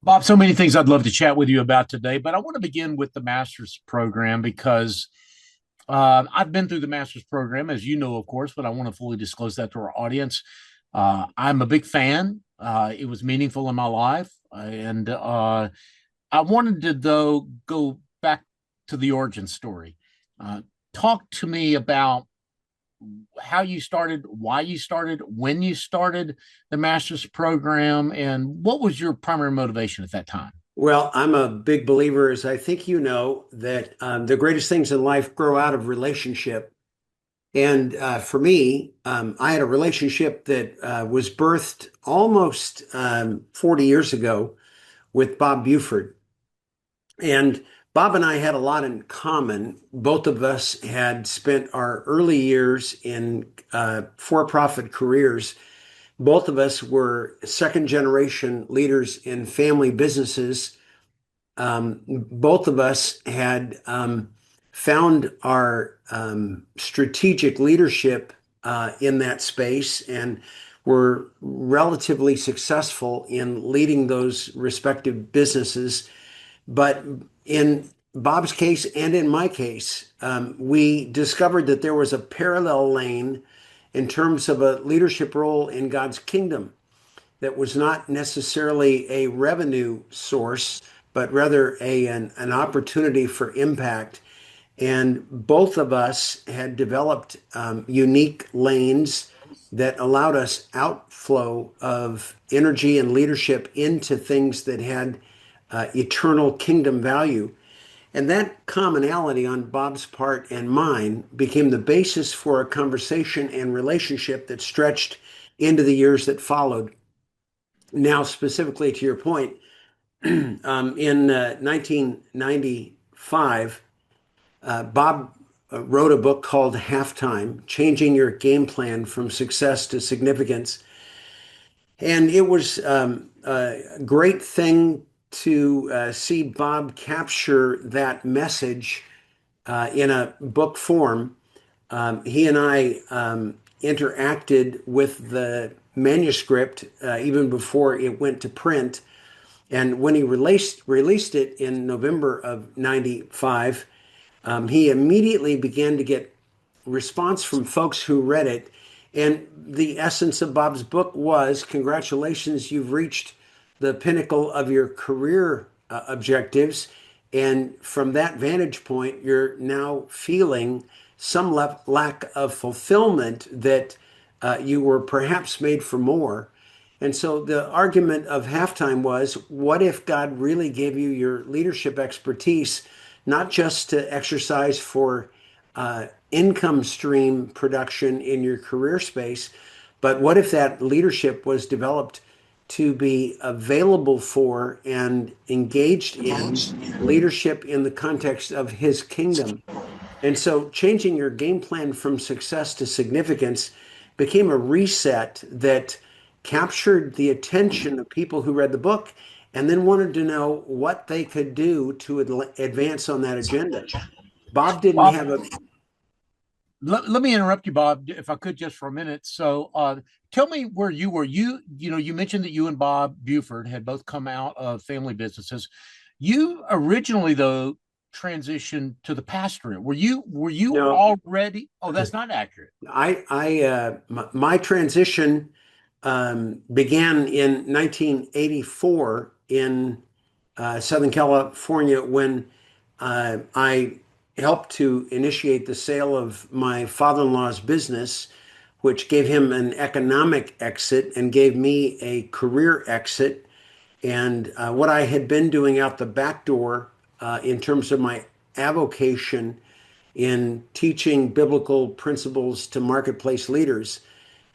Bob, so many things I'd love to chat with you about today, but I want to begin with the master's program because I've been through the master's program, as you know, of course, but I want to fully disclose that to our audience. I'm a big fan. It was meaningful in my life. And I wanted to, though, go back to the origin story. Uh, Talk to me about how you started, why you started, when you started the master's program, and what was your primary motivation at that time? Well, I'm a big believer, as I think you know, that the greatest things in life grow out of relationship. And for me, I had a relationship that was birthed almost 40 years ago with Bob Buford. And Bob and I had a lot in common. Both of us had spent our early years in for-profit careers. Both of us were second generation leaders in family businesses. Both of us had found our strategic leadership in that space and were relatively successful in leading those respective businesses. But in Bob's case and in my case, we discovered that there was a parallel lane in terms of a leadership role in God's kingdom that was not necessarily a revenue source, but rather an opportunity for impact. And both of us had developed unique lanes that allowed us outflow of energy and leadership into things that had eternal kingdom value. And that commonality on Bob's part and mine became the basis for a conversation and relationship that stretched into the years that followed. Now, specifically to your point, in 1995, Bob wrote a book called Halftime: Changing Your Game Plan from Success to Significance. And it was a great thing to see Bob capture that message in a book form. He and I interacted with the manuscript even before it went to print. And when he released it in November of 95, he immediately began to get response from folks who read it. And the essence of Bob's book was, congratulations, you've reached the pinnacle of your career objectives. And from that vantage point, you're now feeling some lack of fulfillment that you were perhaps made for more. And so the argument of halftime was, what if God really gave you your leadership expertise, not just to exercise for income stream production in your career space, but what if that leadership was developed to be available for and engaged in leadership in the context of his kingdom? And so changing your game plan from success to significance became a reset that captured the attention of people who read the book and then wanted to know what they could do to advance on that agenda. Bob didn't Bob, have a let me interrupt you, Bob, if I could, just for a minute. So, tell me where you were. You mentioned that you and Bob Buford had both come out of family businesses. You originally, though, transitioned to the pastorate. Were you no. already? Oh, that's not accurate. My transition began in 1984 in Southern California when I helped to initiate the sale of my father-in-law's business, which gave him an economic exit and gave me a career exit. And what I had been doing out the back door in terms of my avocation in teaching biblical principles to marketplace leaders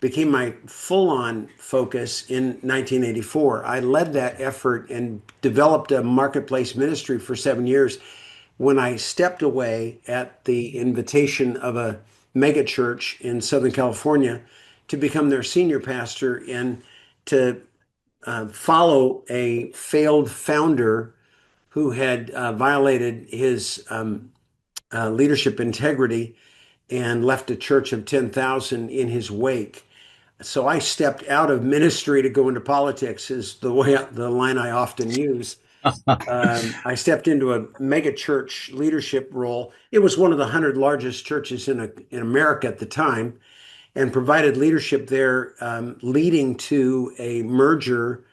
became my full on focus in 1984. I led that effort and developed a marketplace ministry for 7 years. When I stepped away at the invitation of a megachurch in Southern California to become their senior pastor and to follow a failed founder who had violated his leadership integrity and left a church of 10,000 in his wake. So I stepped out of ministry to go into politics is the line I often use. I stepped into a megachurch leadership role. It was one of the 100 largest churches in America at the time, and provided leadership there, leading to a merger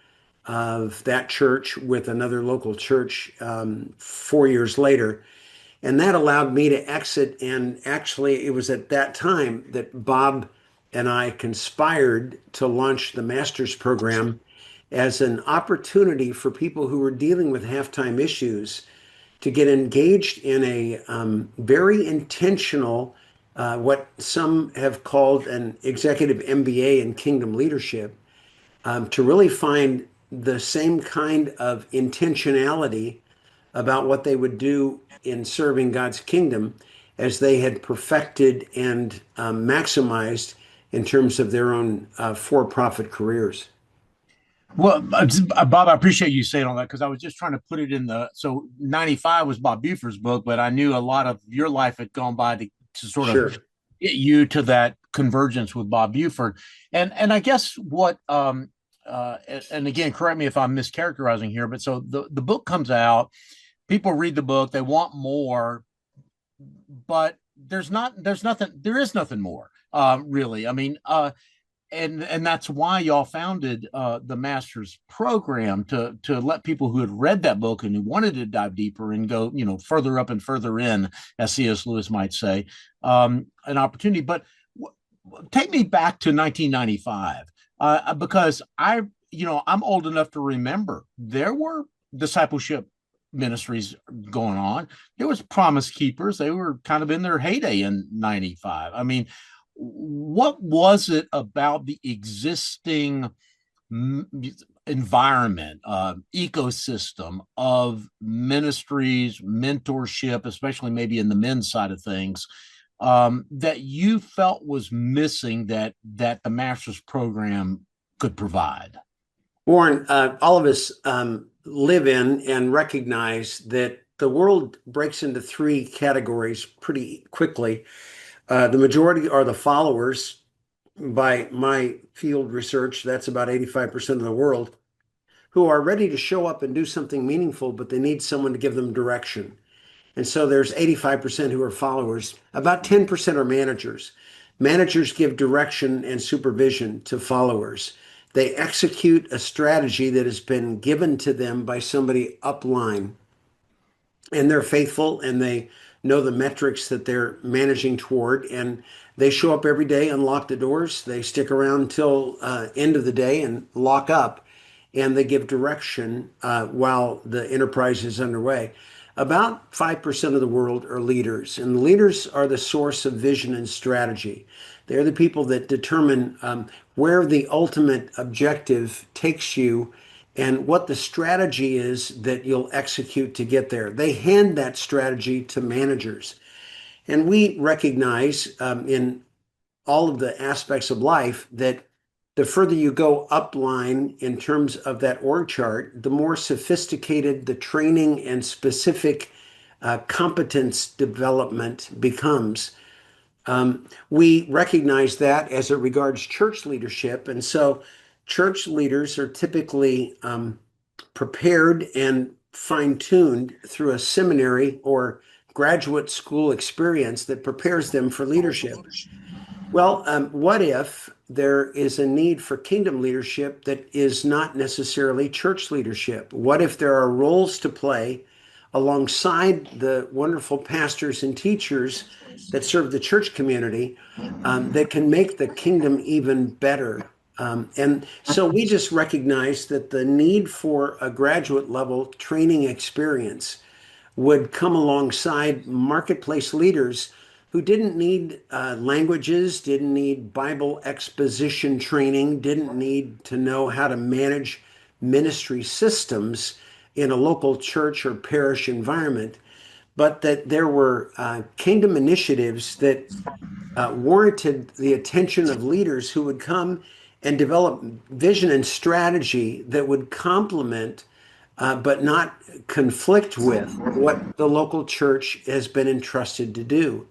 of that church with another local church 4 years later. And that allowed me to exit. And actually, it was at that time that Bob and I conspired to launch the master's program as an opportunity for people who were dealing with halftime issues to get engaged in a very intentional, what some have called an executive MBA in kingdom leadership, to really find the same kind of intentionality about what they would do in serving God's kingdom as they had perfected and maximized in terms of their own for-profit careers. Well, Bob, I appreciate you saying all that because I was just trying to put it in the. So 95 was Bob Buford's book, but I knew a lot of your life had gone by to sort of Sure. get you to that convergence with Bob Buford. And I guess what, and again, correct me if I'm mischaracterizing here, but so the book comes out, people read the book, they want more, but there is nothing more, really. I mean, and that's why y'all founded the master's program to let people who had read that book and who wanted to dive deeper and go further up and further in, as C.S. Lewis might say, an opportunity. But take me back to 1995, because I'm old enough to remember there were discipleship ministries going on. There was Promise Keepers. They were kind of in their heyday in 95. I mean, what was it about the existing environment, ecosystem of ministries, mentorship, especially maybe in the men's side of things, that you felt was missing that the master's program could provide? Warren, all of us live in and recognize that the world breaks into three categories pretty quickly. The majority are the followers. By my field research, that's about 85% of the world, who are ready to show up and do something meaningful, but they need someone to give them direction. And so there's 85% who are followers. About 10% are managers. Managers give direction and supervision to followers. They execute a strategy that has been given to them by somebody upline, and they're faithful and they know the metrics that they're managing toward, and they show up every day, unlock the doors, they stick around until end of the day and lock up, and they give direction while the enterprise is underway. About 5% of the world are leaders, and leaders are the source of vision and strategy. They're the people that determine where the ultimate objective takes you and what the strategy is that you'll execute to get there. They hand that strategy to managers. And we recognize in all of the aspects of life that the further you go upline in terms of that org chart, the more sophisticated the training and specific competence development becomes. We recognize that as it regards church leadership. And so church leaders are typically prepared and fine-tuned through a seminary or graduate school experience that prepares them for leadership. Well, what if there is a need for kingdom leadership that is not necessarily church leadership? What if there are roles to play alongside the wonderful pastors and teachers that serve the church community that can make the kingdom even better? And so we just recognize that the need for a graduate level training experience would come alongside marketplace leaders who didn't need languages, didn't need Bible exposition training, didn't need to know how to manage ministry systems in a local church or parish environment, but that there were kingdom initiatives that warranted the attention of leaders who would come and develop vision and strategy that would complement but not conflict with what the local church has been entrusted to do.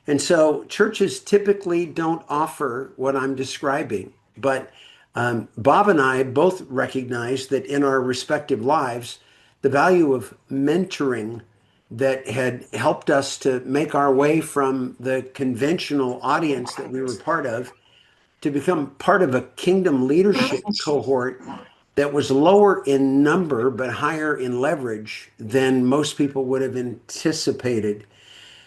And so churches typically don't offer what I'm describing. But Bob and I both recognize that in our respective lives, the value of mentoring that had helped us to make our way from the conventional audience that we were part of to become part of a kingdom leadership cohort that was lower in number but higher in leverage than most people would have anticipated.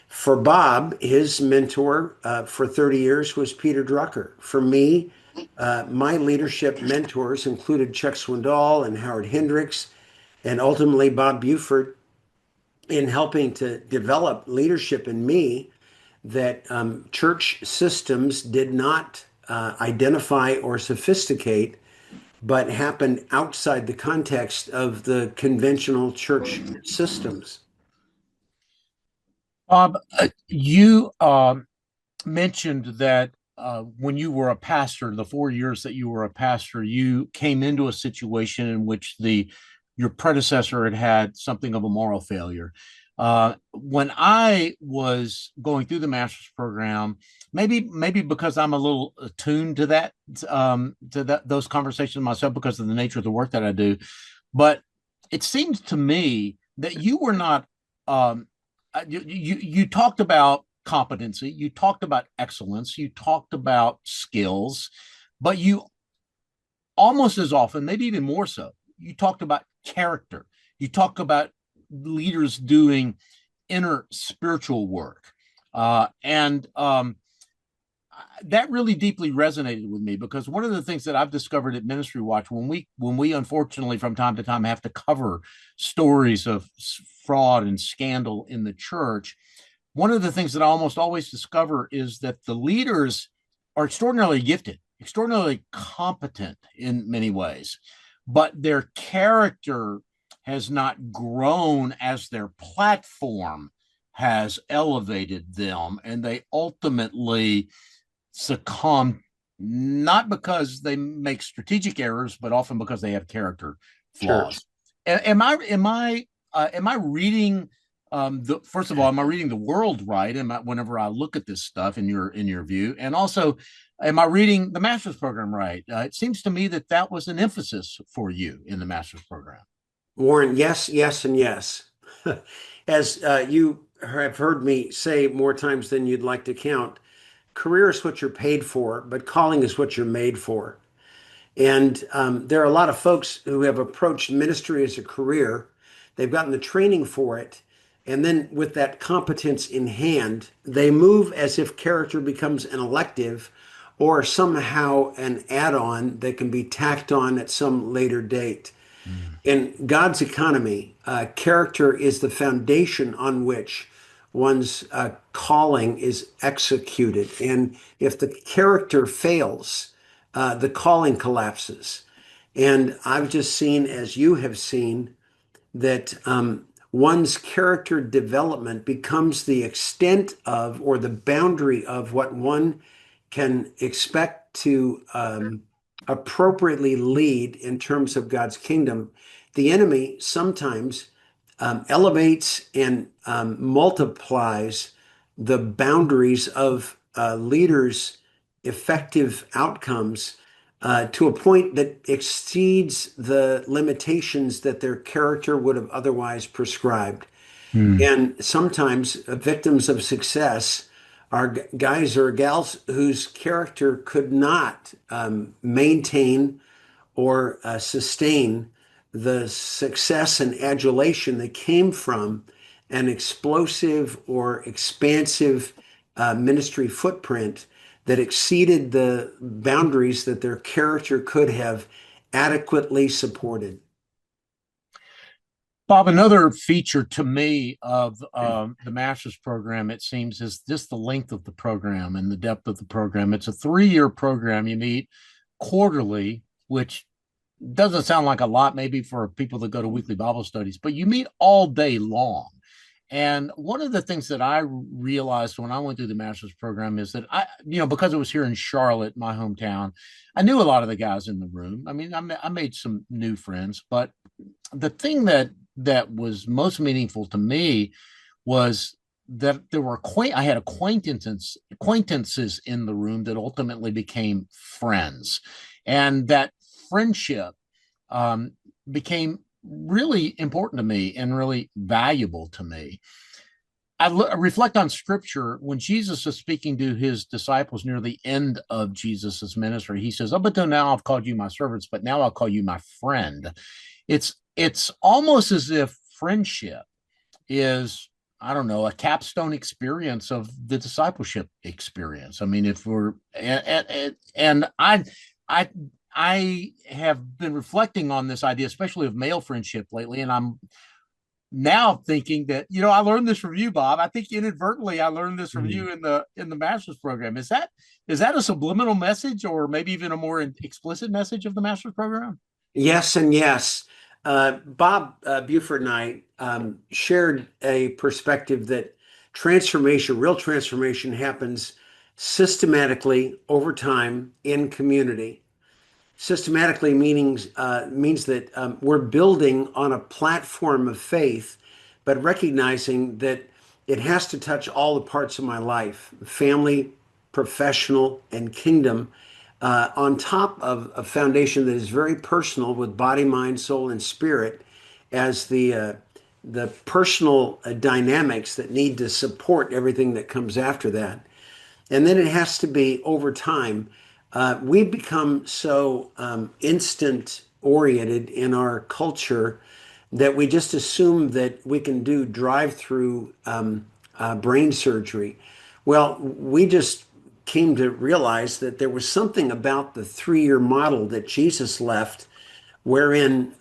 For Bob, his mentor for 30 years was Peter Drucker. For me, my leadership mentors included Chuck Swindoll and Howard Hendricks, and ultimately Bob Buford in helping to develop leadership in me that church systems did not identify or sophisticate, but happened outside the context of the conventional church systems. Bob, you mentioned that when you were a pastor, the 4 years that you were a pastor, you came into a situation in which the your predecessor had had something of a moral failure. When I was going through the master's program, maybe because I'm a little attuned to that those conversations myself because of the nature of the work that I do, but it seems to me that you were not. You talked about competency, you talked about excellence, you talked about skills, but you almost as often, maybe even more so, you talked about character. You talk about leaders doing inner spiritual work. And That really deeply resonated with me because one of the things that I've discovered at Ministry Watch when we unfortunately from time to time have to cover stories of fraud and scandal in the church, one of the things that I almost always discover is that the leaders are extraordinarily gifted, extraordinarily competent in many ways, but their character has not grown as their platform has elevated them, and they ultimately succumb not because they make strategic errors, but often because they have character Sure. flaws. Am I reading the first of all, am I reading the world right? Whenever I look at this stuff in your view, and also, am I reading the master's program right? It seems to me that that was an emphasis for you in the master's program. Warren, yes, yes, and yes. As you have heard me say more times than you'd like to count, career is what you're paid for, but calling is what you're made for. And there are a lot of folks who have approached ministry as a career. They've gotten the training for it. And then, with that competence in hand, they move as if character becomes an elective or somehow an add on that can be tacked on at some later date. Mm. In God's economy, character is the foundation on which one's calling is executed. And if the character fails, the calling collapses. And I've just seen, as you have seen, that one's character development becomes the extent of or the boundary of what one can expect to appropriately lead in terms of God's kingdom. The enemy sometimes elevates and multiplies the boundaries of leaders' effective outcomes to a point that exceeds the limitations that their character would have otherwise prescribed. Mm. And sometimes victims of success are guys or gals whose character could not maintain or sustain the success and adulation that came from an explosive or expansive ministry footprint that exceeded the boundaries that their character could have adequately supported. Bob, another feature to me of the master's program, it seems, is just the length of the program and the depth of the program. It's a 3 year program. You meet quarterly, which doesn't sound like a lot, maybe for people that go to weekly Bible studies, but you meet all day long. And one of the things that I realized when I went through the master's program is that because it was here in Charlotte, my hometown, I knew a lot of the guys in the room. I mean, I made some new friends, but the thing that was most meaningful to me was that there were I had acquaintances in the room that ultimately became friends, and that friendship um, became really important to me and really valuable to me. Reflect on scripture when Jesus is speaking to his disciples near the end of Jesus's ministry. He says, "Up until now, I've called you my servants, but now I'll call you my friend." It's almost as if friendship is, I don't know, a capstone experience of the discipleship experience. I mean, if we're and I I have been reflecting on this idea, especially of male friendship lately, and I'm now thinking that, I learned this from you, Bob. I think inadvertently I learned this from Mhm. you in the master's program. Is that a subliminal message, or maybe even a more explicit message of the master's program? Yes, and yes. Bob Buford and I shared a perspective that transformation, real transformation, happens systematically over time in community. Systematically means that we're building on a platform of faith, but recognizing that it has to touch all the parts of my life, family, professional, and kingdom, on top of a foundation that is very personal with body, mind, soul, and spirit as the personal dynamics that need to support everything that comes after that. And then it has to be over time. We've become so instant oriented in our culture that we just assume that we can do drive through brain surgery. Well, we just came to realize that there was something about the 3 year model that Jesus left, wherein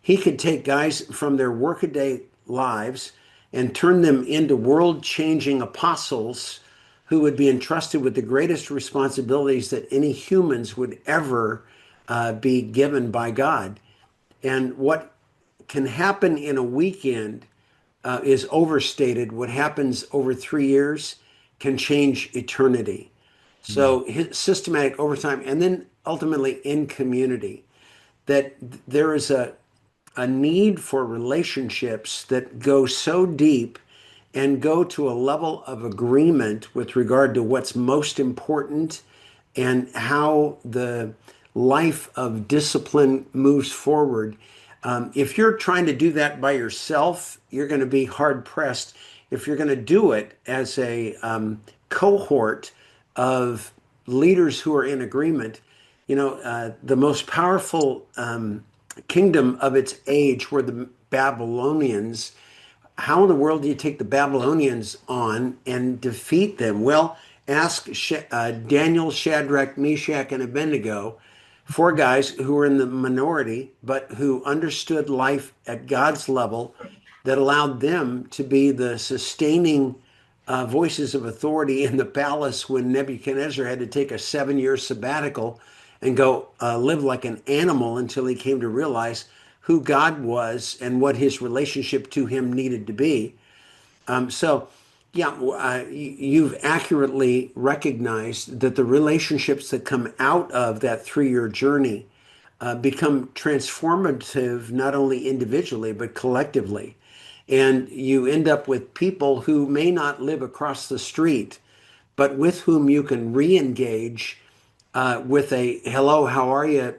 he could take guys from their workaday lives and turn them into world changing apostles who would be entrusted with the greatest responsibilities that any humans would ever be given by God. And what can happen in a weekend is overstated. What happens over 3 years can change eternity. Mm. So, systematic overtime, and then ultimately in community, that there is a need for relationships that go so deep and go to a level of agreement with regard to what's most important and how the life of discipline moves forward. If you're trying to do that by yourself, you're going to be hard pressed. If you're going to do it as a cohort of leaders who are in agreement, the most powerful kingdom of its age were the Babylonians. How in the world do you take the Babylonians on and defeat them? Well, ask Daniel, Shadrach, Meshach, and Abednego, four guys who were in the minority, but who understood life at God's level that allowed them to be the sustaining voices of authority in the palace when Nebuchadnezzar had to take a 7 year sabbatical and go live like an animal until he came to realize who God was and what his relationship to him needed to be. So, yeah, you've accurately recognized that the relationships that come out of that 3 year journey become transformative, not only individually, but collectively. And you end up with people who may not live across the street, but with whom you can re engage with a hello, how are you?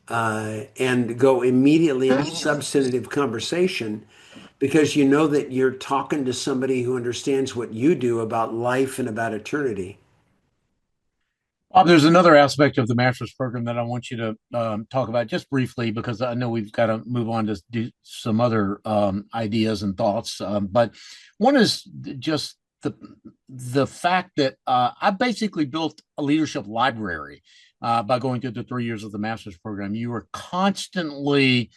And go immediately into substantive conversation because you know that you're talking to somebody who understands what you do about life and about eternity. There's another aspect of the master's program that I want you to talk about just briefly, because I know we've got to move on to do some other ideas and thoughts. But one is just the fact that I basically built a leadership library by going through the 3 years of the master's program. You were constantly,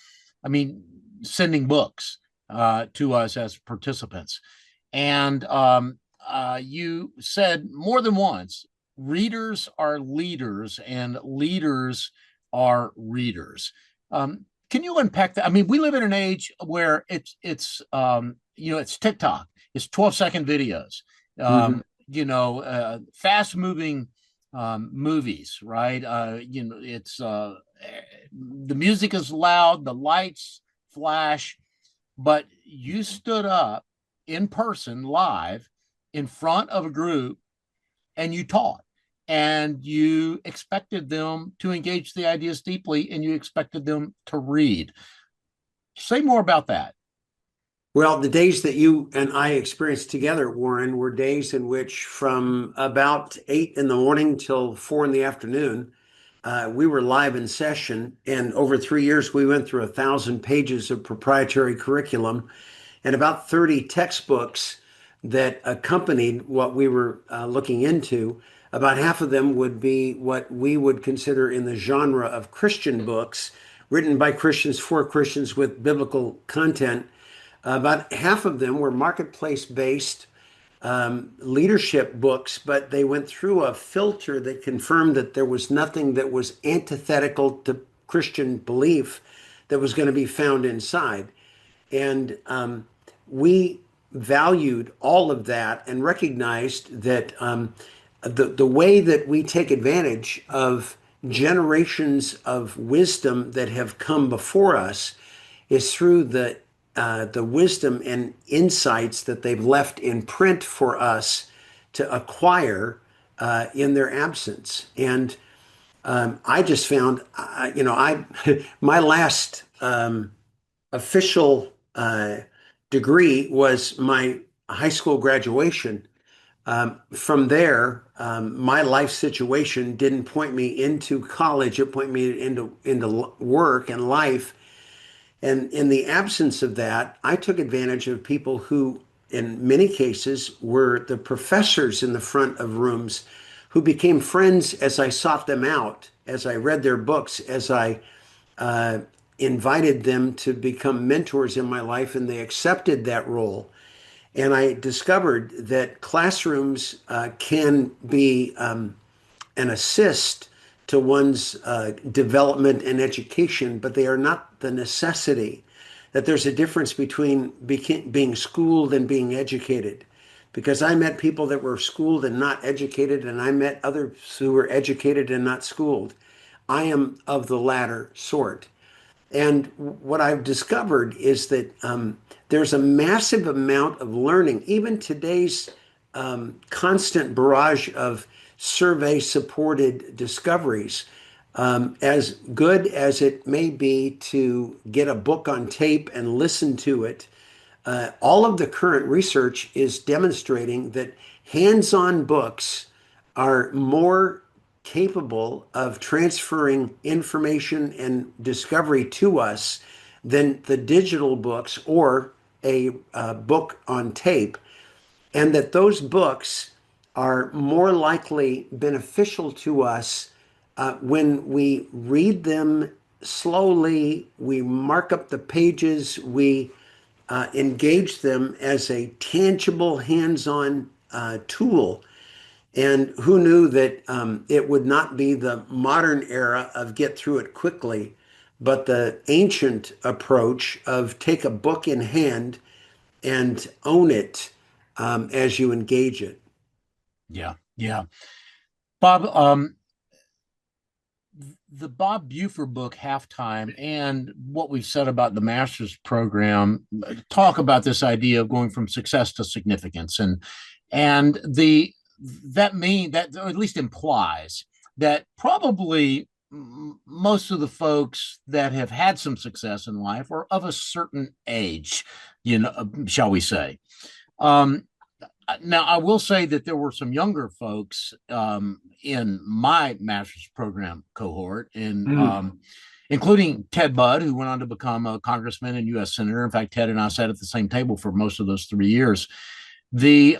I mean, sending books to us as participants, and you said more than once, readers are leaders and leaders are readers. Can you unpack that? I mean, we live in an age where it's TikTok, it's 12-second videos, Mhm. fast moving movies, right? It's the music is loud, the lights flash, but you stood up in person, live, in front of a group, and you taught. And you expected them to engage the ideas deeply, and you expected them to read. Say more about that. Well, the days that you and I experienced together, Warren, were days in which from about 8 in the morning till 4 in the afternoon, we were live in session. And over 3 years, we went through 1,000 pages of proprietary curriculum and about 30 textbooks that accompanied what we were looking into. About half of them would be what we would consider in the genre of Christian books, written by Christians for Christians with biblical content. About half of them were marketplace based leadership books, but they went through a filter that confirmed that there was nothing that was antithetical to Christian belief that was going to be found inside. And we valued all of that and recognized that the way that we take advantage of generations of wisdom that have come before us is through the wisdom and insights that they've left in print for us to acquire in their absence. And I just found, I my last official degree was my high school graduation. From there, my life situation didn't point me into college; it pointed me into work and life. And in the absence of that, I took advantage of people who, in many cases, were the professors in the front of rooms who became friends as I sought them out, as I read their books, as I uh, invited them to become mentors in my life, and they accepted that role. And I discovered that classrooms can be an assist to one's development and education, but they are not the necessity. That there's a difference between being schooled and being educated. Because I met people that were schooled and not educated, and I met others who were educated and not schooled. I am of the latter sort. And what I've discovered is that there's a massive amount of learning. Even today's constant barrage of survey supported discoveries, as good as it may be to get a book on tape and listen to it, all of the current research is demonstrating that hands on books are more capable of transferring information and discovery to us than the digital books or a book on tape, and that those books are more likely beneficial to us when we read them slowly, we mark up the pages, we engage them as a tangible, hands on tool. And who knew that it would not be the modern era of get through it quickly, but the ancient approach of take a book in hand and own it as you engage it. Yeah, yeah. Bob, the Bob Buford book, Halftime, and what we've said about the master's program talk about this idea of going from success to significance, and the that mean that, or at least implies that probably most of the folks that have had some success in life are of a certain age, shall we say. Um, Now, I will say that there were some younger folks in my master's program cohort, and Mm. including Ted Budd, who went on to become a congressman and U.S. senator. In fact, Ted and I sat at the same table for most of those 3 years. The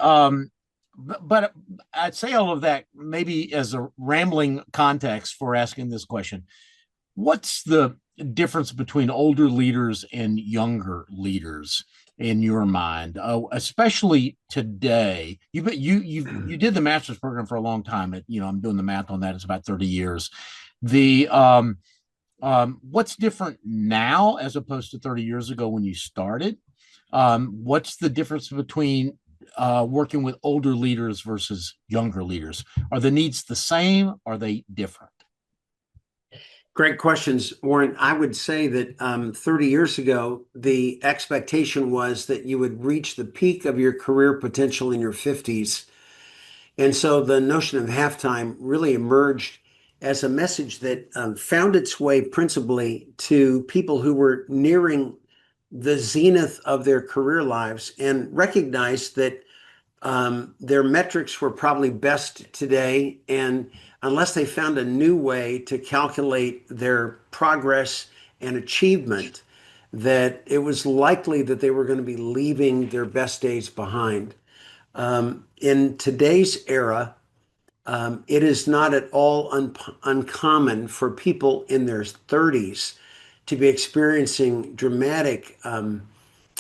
but I'd say all of that maybe as a rambling context for asking this question. What's the difference between older leaders and younger leaders in your mind, especially today? You did the master's program for a long time. I'm doing the math on that. It's about 30 years. The What's different now as opposed to 30 years ago when you started? What's the difference between working with older leaders versus younger leaders? Are the needs the same? Are they different? Great questions, Warren. I would say that 30 years ago, the expectation was that you would reach the peak of your career potential in your 50s. And so the notion of halftime really emerged as a message that found its way principally to people who were nearing the zenith of their career lives and recognized that their metrics were probably best today. And unless they found a new way to calculate their progress and achievement, that it was likely that they were going to be leaving their best days behind. In today's era, it is not at all uncommon for people in their 30s to be experiencing dramatic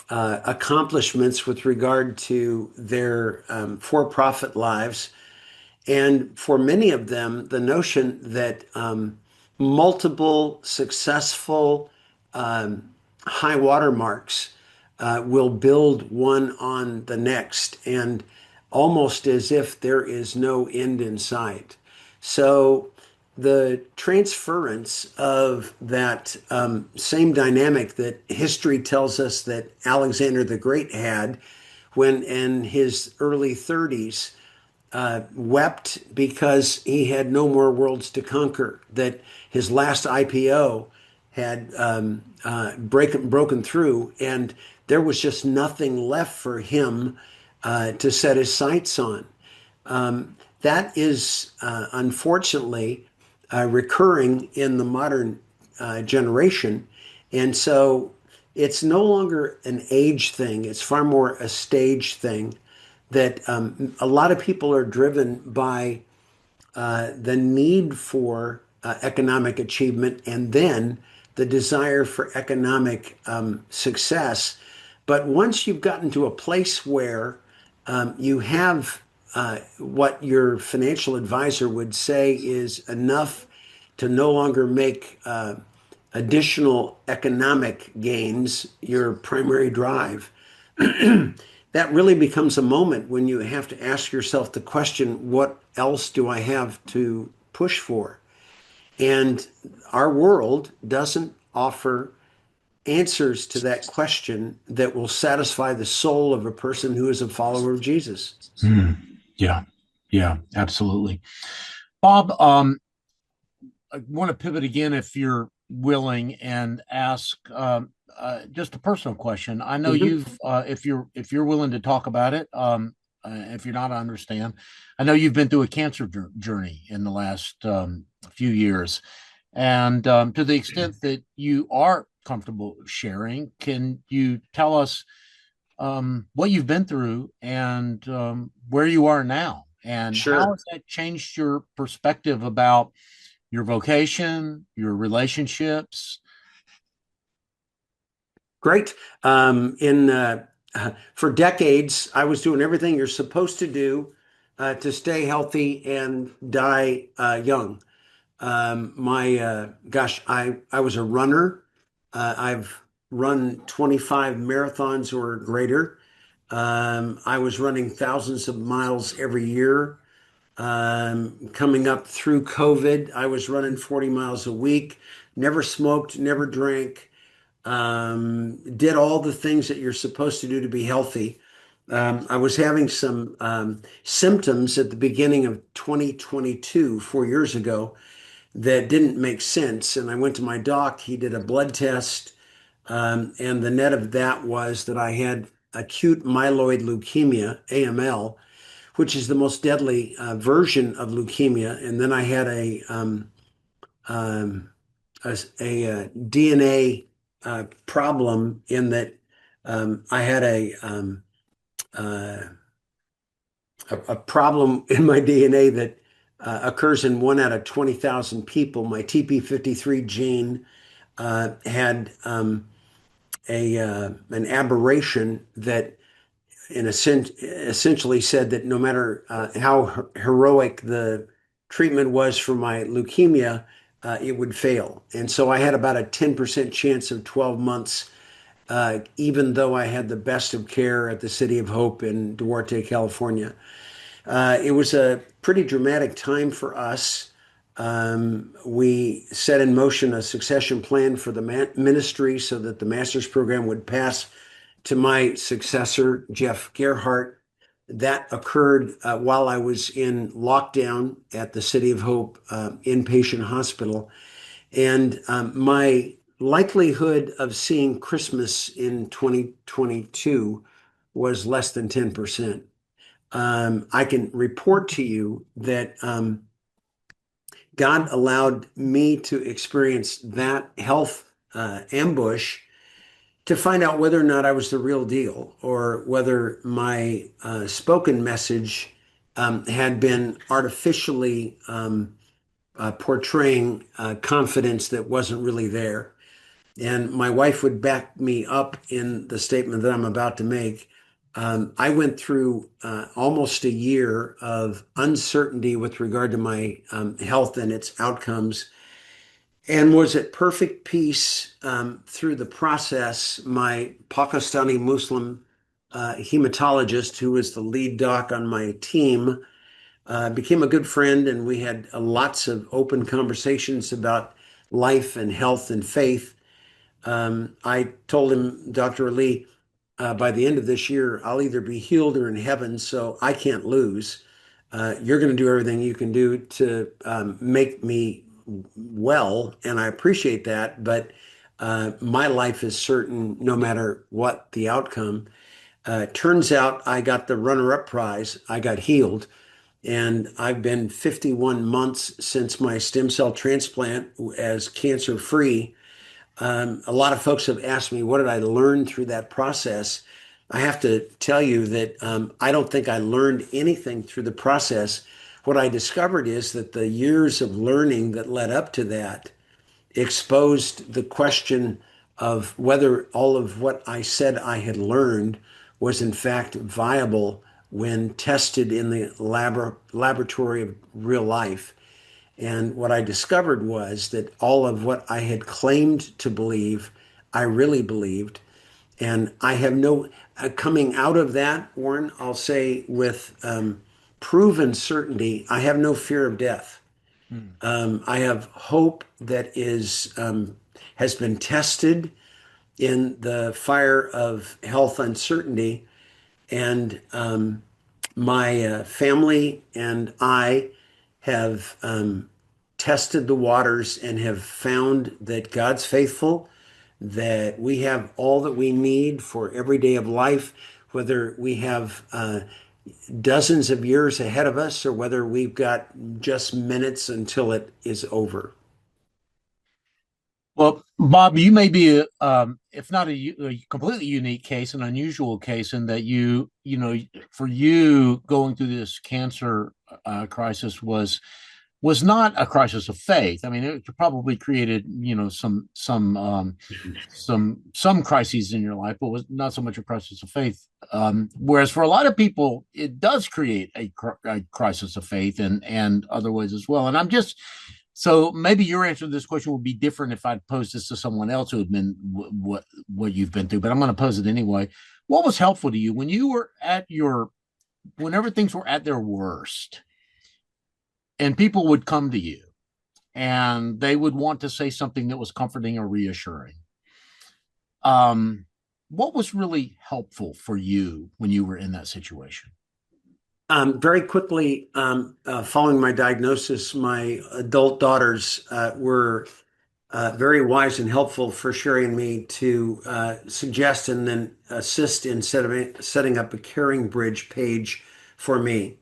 accomplishments with regard to their for-profit lives. And for many of them, the notion that multiple successful high water marks will build one on the next, and almost as if there is no end in sight. So the transference of that same dynamic that history tells us that Alexander the Great had when in his early 30s wept because he had no more worlds to conquer, that his last IPO had broken through, and there was just nothing left for him to set his sights on. That is unfortunately recurring in the modern generation. And so it's no longer an age thing, it's far more a stage thing that a lot of people are driven by the need for economic achievement and then the desire for economic success. But once you've gotten to a place where you have what your financial advisor would say is enough to no longer make additional economic gains your primary drive, that really becomes a moment when you have to ask yourself the question, what else do I have to push for? And our world doesn't offer answers to that question that will satisfy the soul of a person who is a follower of Jesus. Mm, yeah, yeah, absolutely. Bob, I want to pivot again if you're willing and ask just a personal question. I know Mhm. you've, if you're willing to talk about it, if you're not, I understand. I know you've been through a cancer journey in the last few years, and to the extent that you are comfortable sharing, can you tell us what you've been through and where you are now, and how Sure. has that changed your perspective about your vocation, your relationships? Great. For decades, I was doing everything you're supposed to do to stay healthy and die young. I was a runner. I've run 25 marathons or greater. I was running thousands of miles every year. Coming up through COVID, I was running 40 miles a week. Never smoked, never drank. Did all the things that you're supposed to do to be healthy. I was having some symptoms at the beginning of 2022, 4 years ago, that didn't make sense. And I went to my doc. He did a blood test. And the net of that was that I had acute myeloid leukemia, AML, which is the most deadly version of leukemia. And then I had um, a DNA problem in that I had uh, a problem in my DNA that occurs in 1 out of 20,000 people. My TP53 gene had an aberration that essentially said that no matter how heroic the treatment was for my leukemia, it would fail. And so I had about a 10% chance of 12 months, even though I had the best of care at the City of Hope in Duarte, California. It was a pretty dramatic time for us. We set in motion a succession plan for the ministry so that the master's program would pass to my successor, Jeff Gerhardt. That occurred while I was in lockdown at the City of Hope inpatient hospital. And my likelihood of seeing Christmas in 2022 was less than 10%. I can report to you that God allowed me to experience that health ambush to find out whether or not I was the real deal or whether my spoken message had been artificially portraying confidence that wasn't really there. And my wife would back me up in the statement that I'm about to make. I went through almost a year of uncertainty with regard to my health and its outcomes, and was at perfect peace through the process. My Pakistani Muslim hematologist, who was the lead doc on my team, became a good friend, and we had lots of open conversations about life and health and faith. I told him, Dr. Ali, by the end of this year, I'll either be healed or in heaven, so I can't lose. You're going to do everything you can do to make me well, and I appreciate that, but my life is certain no matter what the outcome. Turns out I got the runner-up prize. I got healed, and I've been 51 months since my stem cell transplant as cancer-free. A lot of folks have asked me, what did I learn through that process? I have to tell you that I don't think I learned anything through the process. What I discovered is that the years of learning that led up to that exposed the question of whether all of what I said I had learned was in fact viable when tested in the laboratory of real life. And what I discovered was that all of what I had claimed to believe, I really believed. And I have no, coming out of that, Warren, I'll say with proven certainty, I have no fear of death. Hmm. I have hope that has been tested in the fire of health uncertainty. And my family and I have tested the waters and have found that God's faithful, that we have all that we need for every day of life, whether we have dozens of years ahead of us or whether we've got just minutes until it is over. Well, Bob, you may be, if not a completely unique case, an unusual case in that for you going through this cancer crisis was not a crisis of faith. I mean, it probably created, some crises in your life, but was not so much a crisis of faith. Whereas for a lot of people, it does create a crisis of faith and other ways as well. And I'm just so maybe your answer to this question would be different if I'd posed this to someone else who had been what you've been through. But I'm going to pose it anyway. What was helpful to you when you were whenever things were at their worst, and people would come to you and they would want to say something that was comforting or reassuring? What was really helpful for you when you were in that situation? Very quickly, following my diagnosis, my adult daughters were very wise and helpful for sharing me to suggest and then assist in setting up a Caring Bridge page for me.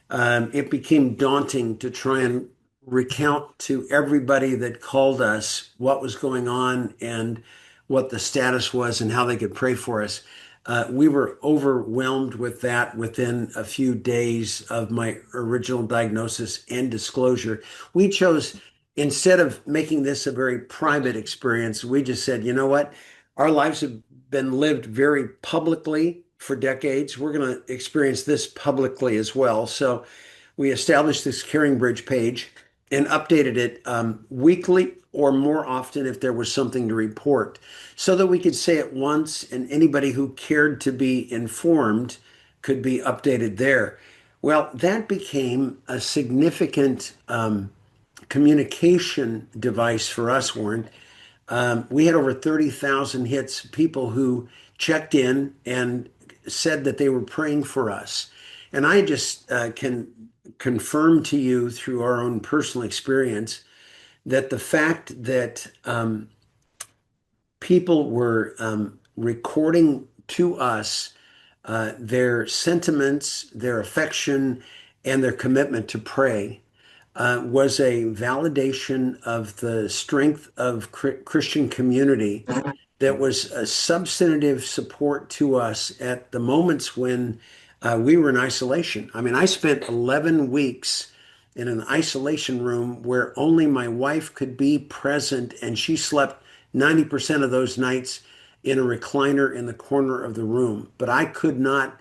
It became daunting to try and recount to everybody that called us what was going on and what the status was and how they could pray for us. We were overwhelmed with that within a few days of my original diagnosis and disclosure. We chose, instead of making this a very private experience, we just said, you know what? Our lives have been lived very publicly for decades. We're going to experience this publicly as well. So we established this Caring Bridge page and updated it weekly or more often if there was something to report, so that we could say it once and anybody who cared to be informed could be updated there. Well, that became a significant communication device for us, Warren. We had over 30,000 hits, people who checked in and said that they were praying for us. And I just can confirm to you through our own personal experience that the fact that people were recording to us their sentiments, their affection, and their commitment to pray was a validation of the strength of Christian community that was a substantive support to us at the moments when we were in isolation. I mean, I spent 11 weeks in an isolation room where only my wife could be present, and she slept 90% of those nights in a recliner in the corner of the room. But I could not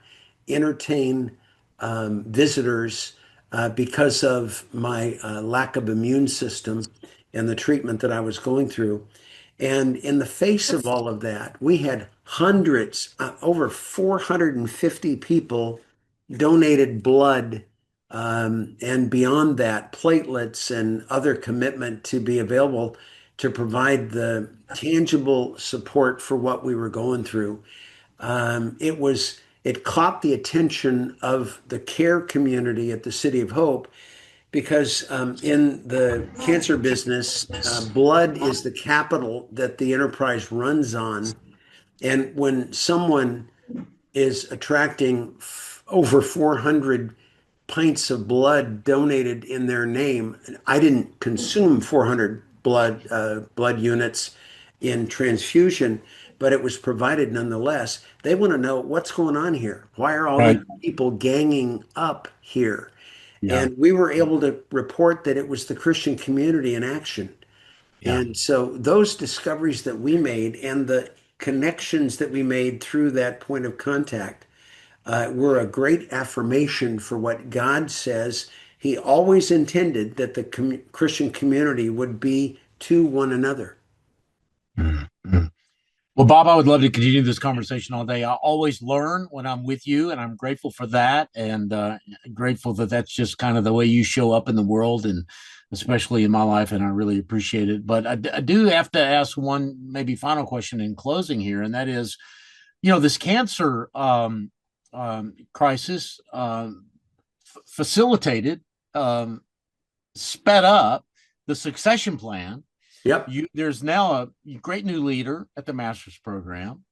entertain visitors because of my lack of immune system and the treatment that I was going through. And in the face of all of that, we had hundreds, over 450 people donated blood, and beyond that, platelets and other commitment to be available to provide the tangible support for what we were going through. It caught the attention of the care community at the City of Hope because in the cancer business, blood is the capital that the enterprise runs on. And when someone is attracting over 400 pints of blood donated in their name, I didn't consume 400 blood units in transfusion, but it was provided nonetheless. They want to know what's going on here. Why are all these Right. people ganging up here? Yeah. And we were able to report that it was the Christian community in action. Yeah. And so those discoveries that we made and the connections that we made through that point of contact were a great affirmation for what God says. He always intended that the Christian community would be to one another. Mhm. Well, Bob, I would love to continue this conversation all day. I always learn when I'm with you, and I'm grateful for that, and grateful that that's just kind of the way you show up in the world, and especially in my life, and I really appreciate it. But I do have to ask one maybe final question in closing here, and that is, this cancer crisis facilitated, um, sped up the succession plan. Yep. There's now a great new leader at the master's program.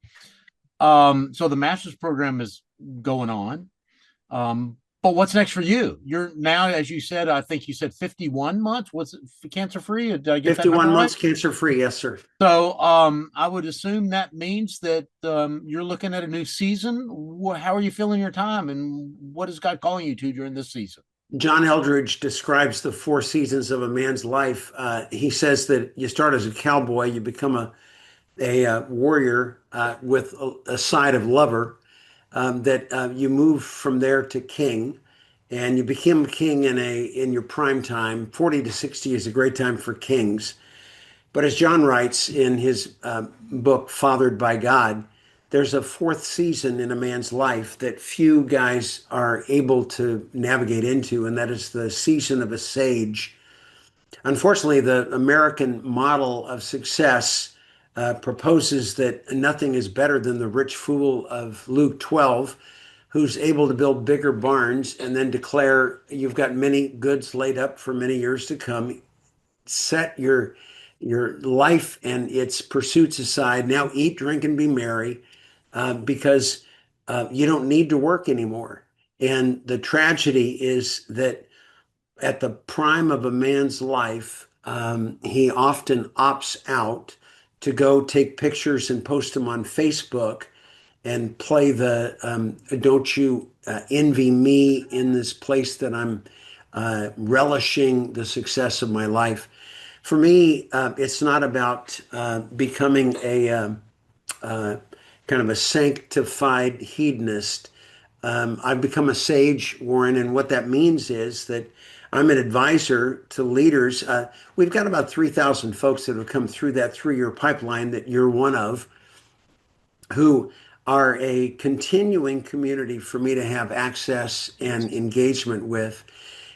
So the master's program is going on. But what's next for you? You're now, as you said, I think you said 51 months. What's it, cancer free? Did I get that number 51 right? months cancer free. Yes, sir. So I would assume that means that you're looking at a new season. How are you feeling your time, and what is God calling you to during this season? John Eldridge describes the four seasons of a man's life. He says that you start as a cowboy, you become a warrior with a side of lover, that you move from there to king, and you become king in your prime time. 40 to 60 is a great time for kings. But as John writes in his book, Fathered by God, there's a fourth season in a man's life that few guys are able to navigate into, and that is the season of a sage. Unfortunately, the American model of success proposes that nothing is better than the rich fool of Luke 12, who's able to build bigger barns and then declare, "You've got many goods laid up for many years to come. Set your life and its pursuits aside. Now eat, drink, and be merry, because you don't need to work anymore." And the tragedy is that at the prime of a man's life, he often opts out to go take pictures and post them on Facebook and play the don't you envy me in this place that I'm relishing the success of my life. For me, it's not about becoming a kind of a sanctified hedonist. I've become a sage, Warren, and what that means is that I'm an advisor to leaders. We've got about 3,000 folks that have come through that 3-year pipeline that you're one of, who are a continuing community for me to have access and engagement with.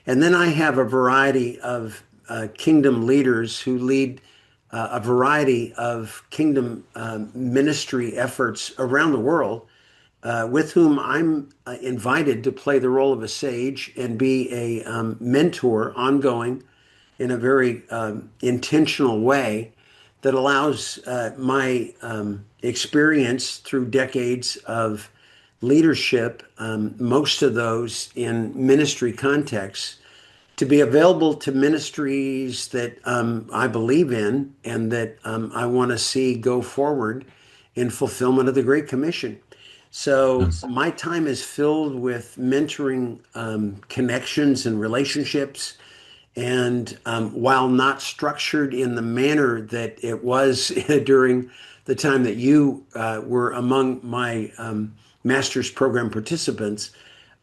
And then I have a variety of kingdom leaders who lead a variety of kingdom ministry efforts around the world, with whom I'm invited to play the role of a sage and be a mentor ongoing in a very intentional way that allows my experience through decades of leadership, most of those in ministry contexts, to be available to ministries that I believe in and that I want to see go forward in fulfillment of the Great Commission. So my time is filled with mentoring connections and relationships. And while not structured in the manner that it was during the time that you were among my master's program participants,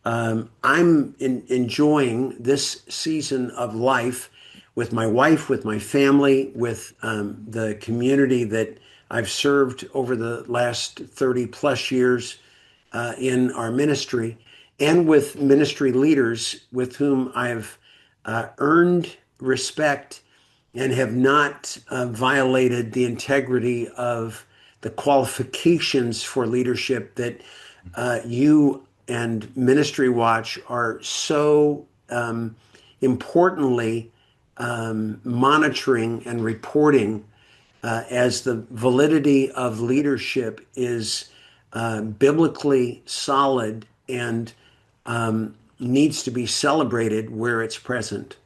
I'm enjoying this season of life with my wife, with my family, with the community that I've served over the last 30 plus years in our ministry, and with ministry leaders with whom I've earned respect and have not violated the integrity of the qualifications for leadership that you and Ministry Watch are so importantly monitoring and reporting, as the validity of leadership is biblically solid and needs to be celebrated where it's present.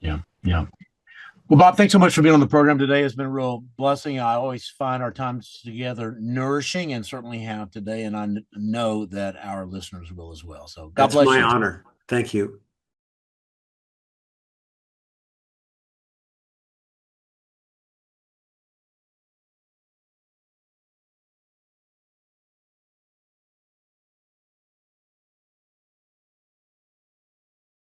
Yeah. Yeah. Well, Bob, thanks so much for being on the program today. It's been a real blessing. I always find our times together nourishing and certainly have today. And I know that our listeners will as well. So God That's bless my you. honor. Thank you.